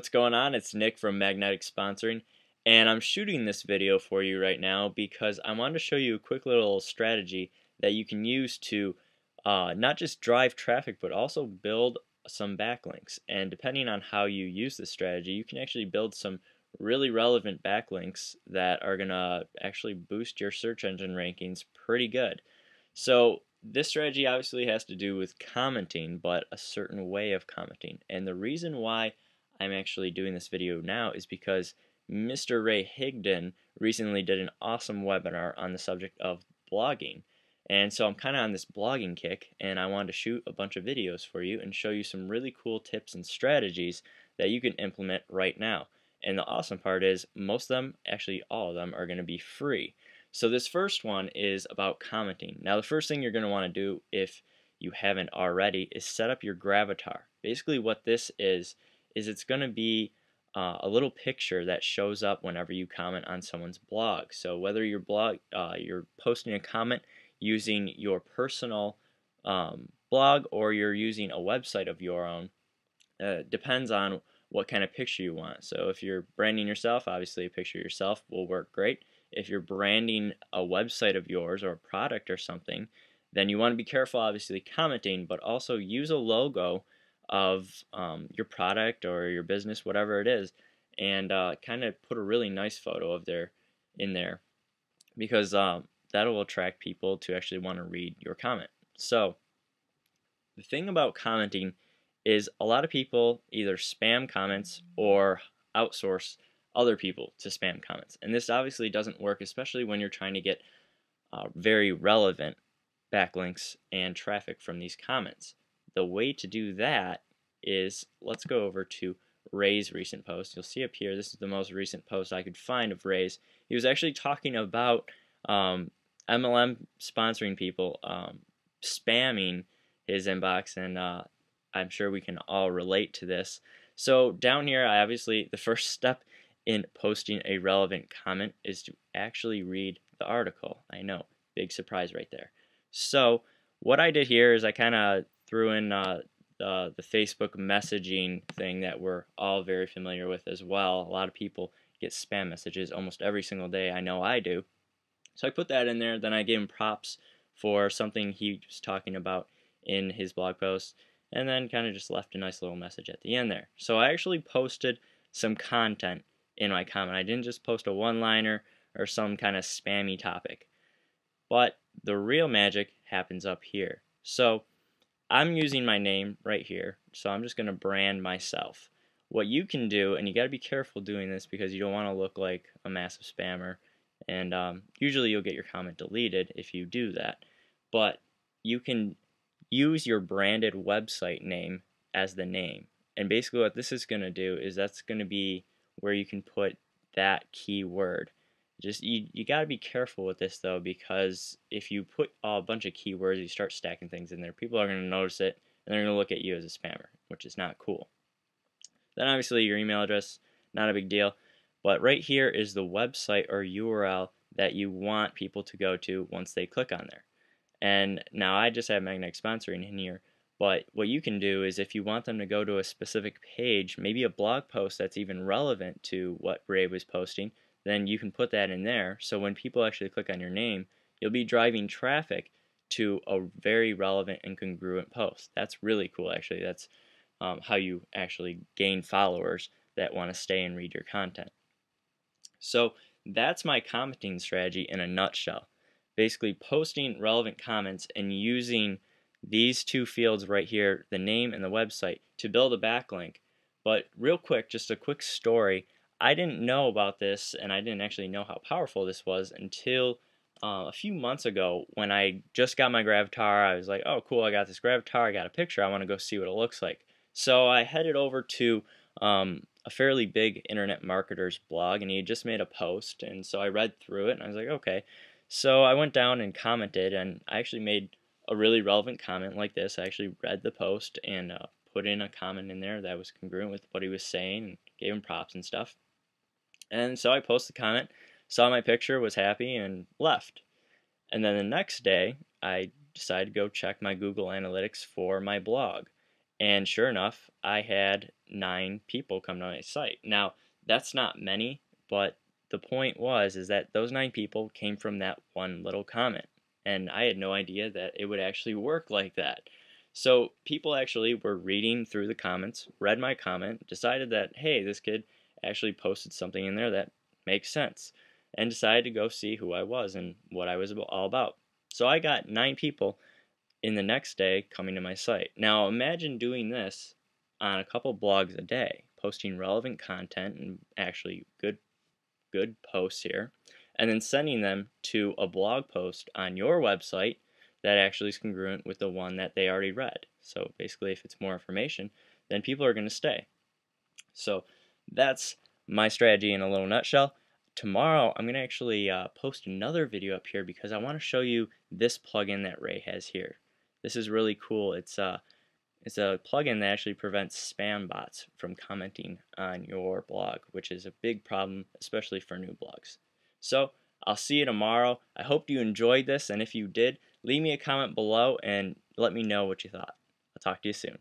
what's going on? It's Nick from Magnetic Sponsoring, and I'm shooting this video for you right now because I wanted to show you a quick little strategy that you can use to not just drive traffic but also build some backlinks. And depending on how you use this strategy, you can actually build some really relevant backlinks that are going to actually boost your search engine rankings pretty good. So this strategy obviously has to do with commenting, but a certain way of commenting. And the reason why I'm actually doing this video now is because Mr. Ray Higdon recently did an awesome webinar on the subject of blogging. And so I'm kind of on this blogging kick, and I wanted to shoot a bunch of videos for you and show you some really cool tips and strategies that you can implement right now. And the awesome part is most of them, actually all of them, are going to be free. So this first one is about commenting. Now the first thing you're going to want to do, if you haven't already, is set up your gravatar. Basically what this is it's going to be a little picture that shows up whenever you comment on someone's blog. So whether you're posting a comment using your personal blog or you're using a website of your own, depends on what kind of picture you want. So if you're branding yourself, obviously a picture of yourself will work great. If you're branding a website of yours or a product or something, then you want to be careful obviously commenting, but also use a logo of your product or your business, whatever it is, and kind of put a really nice photo of in there, because that'll attract people to actually want to read your comment. So the thing about commenting is a lot of people either spam comments or outsource other people to spam comments, and this obviously doesn't work, especially when you're trying to get very relevant backlinks and traffic from these comments. The way to do that is, let's go over to Ray's recent post. You'll see up here, this is the most recent post I could find of Ray's. He was actually talking about MLM sponsoring people spamming his inbox, and I'm sure we can all relate to this. So down here, the first step in posting a relevant comment is to actually read the article. I know, big surprise right there. So what I did here is I kind of threw in the Facebook messaging thing that we're all very familiar with as well. A lot of people get spam messages almost every single day. I know I do. So I put that in there. Then I gave him props for something he was talking about in his blog post, and then kind of just left a nice little message at the end there. So I actually posted some content in my comment. I didn't just post a one-liner or some kind of spammy topic. But the real magic happens up here. So I'm using my name right here, so I'm just going to brand myself. What you can do, and you got to be careful doing this because you don't want to look like a massive spammer, and usually you'll get your comment deleted if you do that, but you can use your branded website name as the name. And basically what this is going to do is that's going to be where you can put that keyword. Just you got to be careful with this though, because if you put a bunch of keywords, you start stacking things in there, people are going to notice it and they're going to look at you as a spammer, which is not cool. Then obviously your email address, not a big deal, but right here is the website or URL that you want people to go to once they click on there. And now I just have Magnetic Sponsoring in here, but what you can do is if you want them to go to a specific page, maybe a blog post that's even relevant to what Ray was posting, then you can put that in there. So when people actually click on your name, you'll be driving traffic to a very relevant and congruent post. That's really cool, actually. That's how you actually gain followers that want to stay and read your content. So that's my commenting strategy in a nutshell. Basically posting relevant comments and using these two fields right here, the name and the website, to build a backlink. But real quick, just a quick story. I didn't know about this, and I didn't actually know how powerful this was until a few months ago when I just got my Gravatar. I was like, oh cool, I got this Gravatar, I got a picture, I want to go see what it looks like. So I headed over to a fairly big internet marketer's blog, and he had just made a post, and so I read through it and I was like, okay. So I went down and commented, and I actually made a really relevant comment like this. I actually read the post and put in a comment in there that was congruent with what he was saying and gave him props and stuff. And so I posted the comment, saw my picture, was happy, and left. And then the next day, I decided to go check my Google Analytics for my blog. And sure enough, I had 9 people come to my site. Now, that's not many, but the point was is that those 9 people came from that one little comment. And I had no idea that it would actually work like that. So people actually were reading through the comments, read my comment, decided that, hey, this kid actually posted something in there that makes sense, and decided to go see who I was and what I was all about. So I got 9 people in the next day coming to my site. Now imagine doing this on a couple blogs a day, posting relevant content and actually good posts here, and then sending them to a blog post on your website that actually is congruent with the one that they already read. So basically, if it's more information, then people are going to stay. So that's my strategy in a little nutshell. Tomorrow, I'm going to actually post another video up here because I want to show you this plugin that Ray has here. This is really cool. It's a plugin that actually prevents spam bots from commenting on your blog, which is a big problem, especially for new blogs. So I'll see you tomorrow. I hope you enjoyed this, and if you did, leave me a comment below and let me know what you thought. I'll talk to you soon.